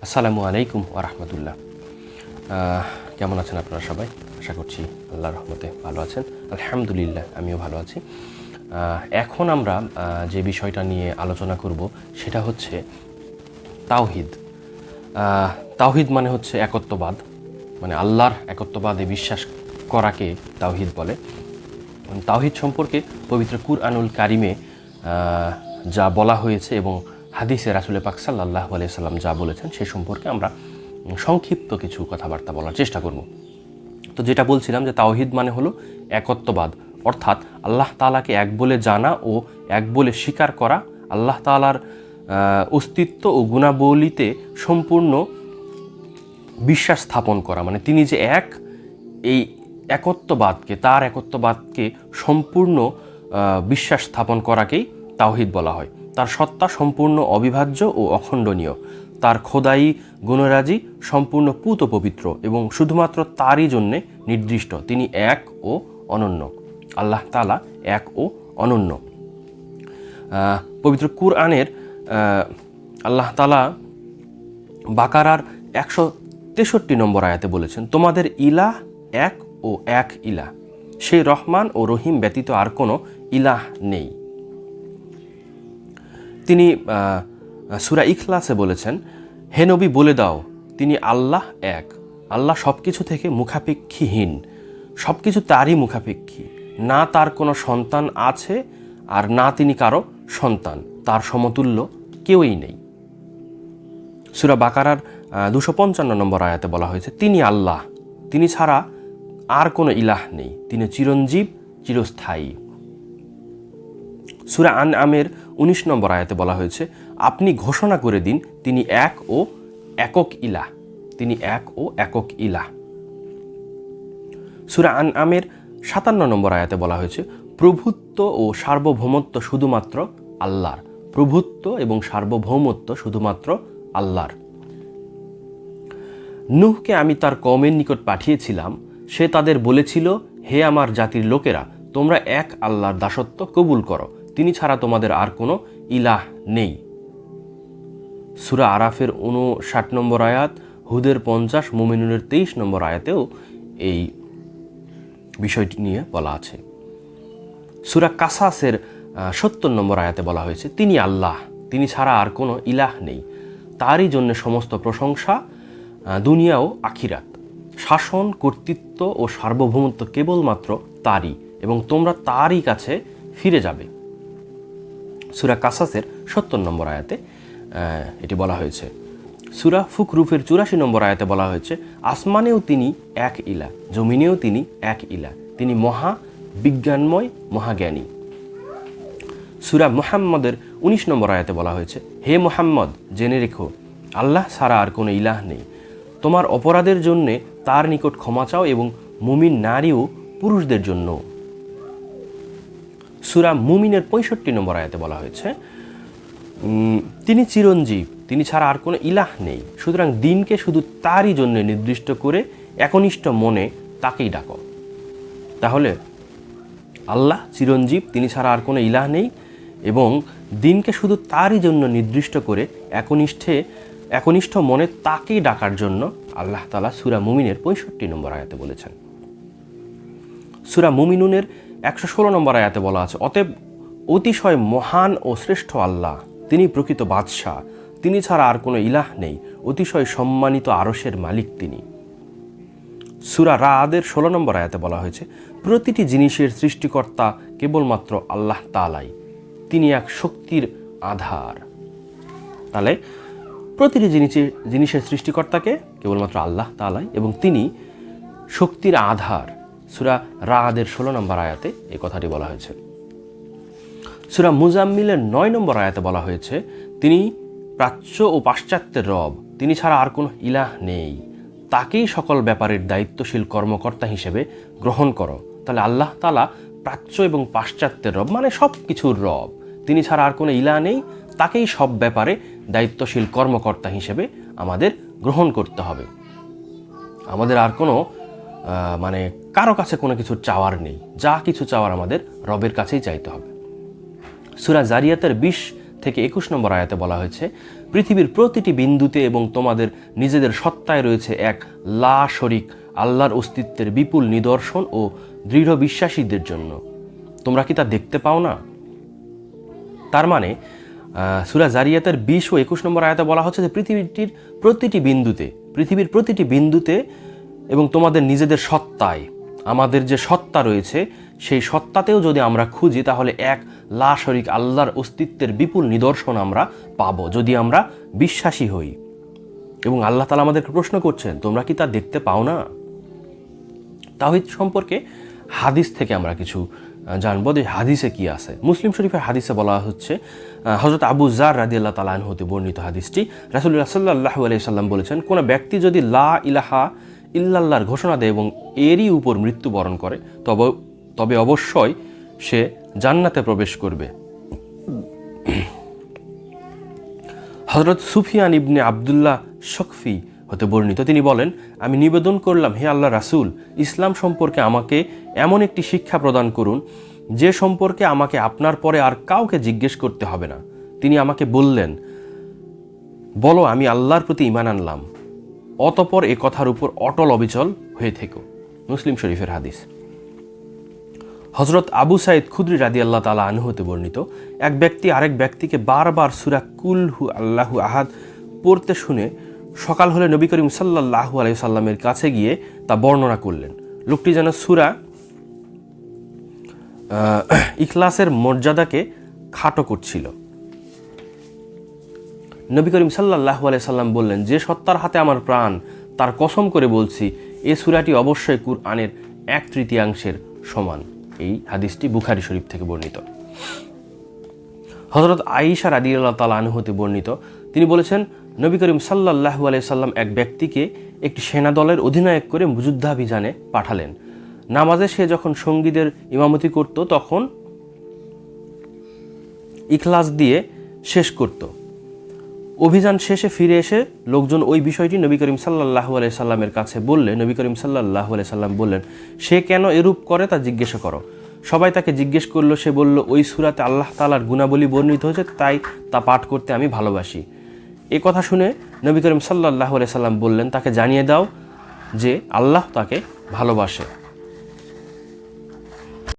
আসসালামু আলাইকুম ওয়া রাহমাতুল্লাহ। কেমন আছেন আপনারা সবাই? আশা করছি আল্লাহর রহমতে ভালো আছেন। আলহামদুলিল্লাহ, আমিও ভালো আছি। এখন আমরা যে বিষয়টা নিয়ে আলোচনা করব সেটা হচ্ছে তাওহীদ। তাওহীদ মানে হচ্ছে একত্ববাদ, মানে আল্লাহর একত্ববাদে বিশ্বাস করাকে তাওহীদ বলে। তাওহীদ সম্পর্কে পবিত্র কুরআনুল কারিমে যা বলা হয়েছে এবং হাদিসে রাসূল পাক সাল্লাল্লাহু আলাইহি সাল্লাম যা বলেছেন সে সম্পর্কে আমরা সংক্ষিপ্ত কিছু কথাবার্তা বলার চেষ্টা করব। তো যেটা বলছিলাম যে তাওহীদ মানে হলো একত্ববাদ, অর্থাৎ আল্লাহ তাআলাকে এক বলে জানা ও এক বলে স্বীকার করা, আল্লাহ তাআলার অস্তিত্ব ও গুণাবলীতে সম্পূর্ণ বিশ্বাস স্থাপন করা। মানে তিনি যে এক, এই তার একত্ববাদকে সম্পূর্ণ বিশ্বাস স্থাপন করাকেই তাওহীদ বলা হয়। তার সত্তা সম্পূর্ণ অবিভাজ্য ও অখণ্ডনীয়, তার খোদাই গুণরাজি সম্পূর্ণ পূত পবিত্র এবং শুধুমাত্র তারই জন্যে নির্দিষ্ট। তিনি এক ও অনন্য। আল্লাহ তাআলা এক ও অনন্য। পবিত্র কুরআনের আল্লাহ তাআলা বাকারার 163 নম্বর আয়াতে বলেছেন, তোমাদের ইলাহ এক ও এক ইলাহ, সেই রহমান ও রহিম ব্যতীত আর কোনো ইলাহ নেই। তিনি সূরা ইখলাসে বলেছেন, হে নবী বলে দাও তিনি আল্লাহ এক, আল্লাহ সব কিছু থেকে মুখাপেক্ষীহীন, সব কিছু তারই মুখাপেক্ষী, না তার কোনো সন্তান আছে আর না তিনি কারো সন্তান, তার সমতুল্য কেউই নেই। সূরা বাকারার 255 নম্বর আয়াতে বলা হয়েছে, তিনি আল্লাহ, তিনি ছাড়া আর কোনো ইলাহ নেই, তিনি চিরঞ্জীব চিরস্থায়ী। সূরা আনআমের 19 নম্বর আয়াতে বলা হয়েছে, আপনি ঘোষণা করে দিন তিনি এক ও একক ইলাহ, তিনি এক ও একক ইলাহ। সূরা আনআমের 57 নম্বর আয়াতে বলা হয়েছে, প্রভুত্ব ও সার্বভৌমত্ব শুধুমাত্র আল্লাহর, প্রভুত্ব এবং সার্বভৌমত্ব শুধুমাত্র আল্লাহর। নূহকে আমি তার কওমের নিকট পাঠিয়েছিলাম, সে তাদের বলেছিল, হে আমার জাতির লোকেরা, তোমরা এক আল্লাহর দাসত্ব কবুল করো, তিনি ছাড়া তোমাদের আর কোনো ইলাহ নেই। সূরা আরাফের 59 নম্বর আয়াত, হুদের 50, মুমিনুনের 23 নম্বর আয়াতেও এই বিষয়টি নিয়ে বলা আছে। সূরা কাসাসের 70 নম্বর আয়াতে বলা হয়েছে, তিনি আল্লাহ, তিনি ছাড়া আর কোনো ইলাহ নেই, তারই জন্য সমস্ত প্রশংসা দুনিয়া ও আখিরাত, শাসন, কর্তৃত্ব ও সার্বভৌমত্ব কেবলমাত্র তারই এবং তোমরা তারই কাছে ফিরে যাবে। সূরা কাসাসের 70 নম্বর আয়াতে এটি বলা হয়েছে। সূরা ফুকরুফের 84 নম্বর আয়াতে বলা হয়েছে, আসমানেও তিনি এক ইলাহ, জমিনেও তিনি এক ইলাহ, তিনি মহা বিজ্ঞানময় মহাজ্ঞানী। সূরা মুহাম্মদের 19 নম্বর আয়াতে বলা হয়েছে, হে মুহাম্মদ জেনে রেখো আল্লাহ ছাড়া আর কোনো ইলাহ নেই, তোমার অপরাধের জন্যে তার নিকট ক্ষমা চাও এবং মুমিন নারী ও পুরুষদের জন্য। সূরা মুমিনের 65 নম্বর আয়াতে বলা হয়েছে, তিনি চিরঞ্জীব, তিনি ছাড়া আর কোনো ইলাহ নেই, সুতরাং দিনকে শুধু তারই জন্য নির্দিষ্ট করে একনিষ্ঠ মনে তাকেই ডাকো। তাহলে আল্লাহ চিরঞ্জীব, তিনি ছাড়া আর কোনো ইলাহ নেই এবং দিনকে শুধু তারই জন্য নির্দিষ্ট করে একনিষ্ঠ মনে তাকেই ডাকার জন্য আল্লাহ তাআলা সূরা মুমিনের 65 নম্বর আয়াতে বলেছেন। সূরা মুমিনুনের 116 নম্বর আয়াতে বলা আছে, অতএব অতিশয় মহান ও শ্রেষ্ঠ আল্লাহ, তিনি প্রকৃত বাদশাহ, তিনি ছাড়া আর কোনো ইলাহ নেই, অতিশয় সম্মানিত আরশের মালিক তিনি। সূরা রাদের 16 নম্বর আয়াতে বলা হয়েছে, প্রতিটি জিনিসের সৃষ্টিকর্তা কেবলমাত্র আল্লাহ তাআলাই, তিনি এক শক্তির আধার। তাহলে প্রতিটি জিনিসের সৃষ্টিকর্তাকে কেবলমাত্র আল্লাহ তাআলাই এবং তিনি শক্তির আধার। সূরা রাদের 16 নম্বর আয়াতে এই কথাটি বলা হয়েছে। সূরা মুজাম্মিলের 9 নম্বর আয়াতে বলা হয়েছে, তিনি প্রাচ্য ও পাশ্চাত্যের রব, তিনি ছাড়া আর কোনো ইলাহ নেই, তাকেই সকল ব্যাপারের দায়িত্বশীল কর্মকর্তা হিসেবে গ্রহণ করো। তাহলে আল্লাহ তাআলা প্রাচ্য এবং পাশ্চাত্যের রব, মানে সব কিছুর রব, তিনি ছাড়া আর কোনো ইলাহ নেই, তাকেই সব ব্যাপারে দায়িত্বশীল কর্মকর্তা হিসেবে আমাদের গ্রহণ করতে হবে। আমাদের আর কোনো কারো কাছে কোনো কিছু চাওয়ার নেই, যা কিছু চাওয়ার আমাদের রবের কাছেই চাইতে হবে। সূরা জারিয়াতের 20 থেকে 21 নম্বর আয়াতে বলা হয়েছে, পৃথিবীর প্রতিটি বিন্দুতে এবং তোমাদের নিজেদের সত্তায় রয়েছে এক লা শরিক আল্লাহর অস্তিত্বের বিপুল নিদর্শন ও দৃঢ় বিশ্বাসীদের জন্য। তোমরা কি তা দেখতে পাও না? তার মানে সূরা জারিয়াতের 20 ও 21 নম্বর আয়াতে বলা হচ্ছে যে পৃথিবীর প্রতিটি বিন্দুতে এবং তোমাদের নিজেদের সত্তায়, আমাদের যে সত্তা রয়েছে সেই সত্তাতেও যদি আমরা খুঁজি তাহলে এক লা শরিক আল্লাহর অস্তিত্বের বিপুল নিদর্শন আমরা পাবো, যদি আমরা বিশ্বাসী হই। এবং আল্লাহ তাআলা আমাদেরকে প্রশ্ন করছেন, তোমরা কি তা দেখতে পাও না? তাওহীদ সম্পর্কে হাদিস থেকে আমরা কিছু জানবো যে হাদিসে কি আছে। মুসলিম শরীফের হাদিসে বলা হচ্ছে, হযরত আবু যার রাদিয়াল্লাহু তাআলা আনহু হতে বর্ণিত হাদিসটি, রাসূলুল্লাহ সাল্লাল্লাহু আলাইহি সাল্লাম বলেছেন, কোন ব্যক্তি যদি লা ইলাহা ইল্লাল্লাহর ঘোষণা দেয় এবং এরই উপর মৃত্যুবরণ করে তবে অবশ্যই সে জান্নাতে প্রবেশ করবে। হযরত সুফিয়ান ইবনে আব্দুল্লাহ শকফি হতে বর্ণিত, তিনি বলেন, আমি নিবেদন করলাম, হে আল্লাহ রাসূল, ইসলাম সম্পর্কে আমাকে এমন একটি শিক্ষা প্রদান করুন যে সম্পর্কে আমাকে আপনার পরে আর কাউকে জিজ্ঞেস করতে হবে না। তিনি আমাকে বললেন, বলো, আমি আল্লাহর প্রতি ঈমান আনলাম, অতঃপর এ কথার উপর অটল অবিচল হয়ে থেকো। মুসলিম শরীফের হাদিস। হযরত আবু সাঈদ খুদরি রাদিয়াল্লাহু তাআলা আনহু হতে বর্ণিত, এক ব্যক্তি আরেক ব্যক্তিকে বারবার সূরা কুল হু আল্লাহু আহাদ পড়তে শুনে সকাল হলে নবী করিম সাল্লাল্লাহু আলাইহি সাল্লামের কাছে গিয়ে তা বর্ণনা করলেন। লোকটি যেন সূরা ইখলাসের মর্যাদাকে খাটো করছিল। নবী করিম সাল্লাল্লাহু আলাইহি সাল্লাম বললেন, যে সত্তার হাতে আমার প্রাণ, তার কসম করে বলছি, এই সূরাটি অবশ্যই কুরআনের 1/3 সমান। এই হাদিসটি বুখারী শরীফ থেকে বর্ণিত। হযরত আয়েশা রাদিয়াল্লাহু তাআলা আনহা হতে বর্ণিত, তিনি বলেছেন, নবী করিম সাল্লাল্লাহু আলাইহি সাল্লাম এক ব্যক্তিকে একটি সেনাদলের অধিনায়ক করে যুদ্ধাভিযানে পাঠালেন। নামাজে সে যখন সঙ্গীদের ইমামতি করত তখন ইখলাস দিয়ে শেষ করত। অভিযান শেষে ফিরে এসে লোকজন ওই বিষয়টি নবী করিম সাল্লাল্লাহু আলাইহি সাল্লামের কাছে বললে নবী করিম সাল্লাল্লাহু আলাইহি সাল্লাম বললেন, সে কেন এরূপ করে তা জিজ্ঞাসা করো। সবাই তাকে জিজ্ঞেস করলো, সে বলল, ওই সূরাতে আল্লাহ তাআলার গুণাবলী বর্ণিত হয়েছে, তাই তা পাঠ করতে আমি ভালোবাসি। এ কথা শুনে নবী করিম সাল্লাল্লাহু আলাইহি সাল্লাম বললেন, তাকে জানিয়ে দাও যে আল্লাহ তাকে ভালোবাসে।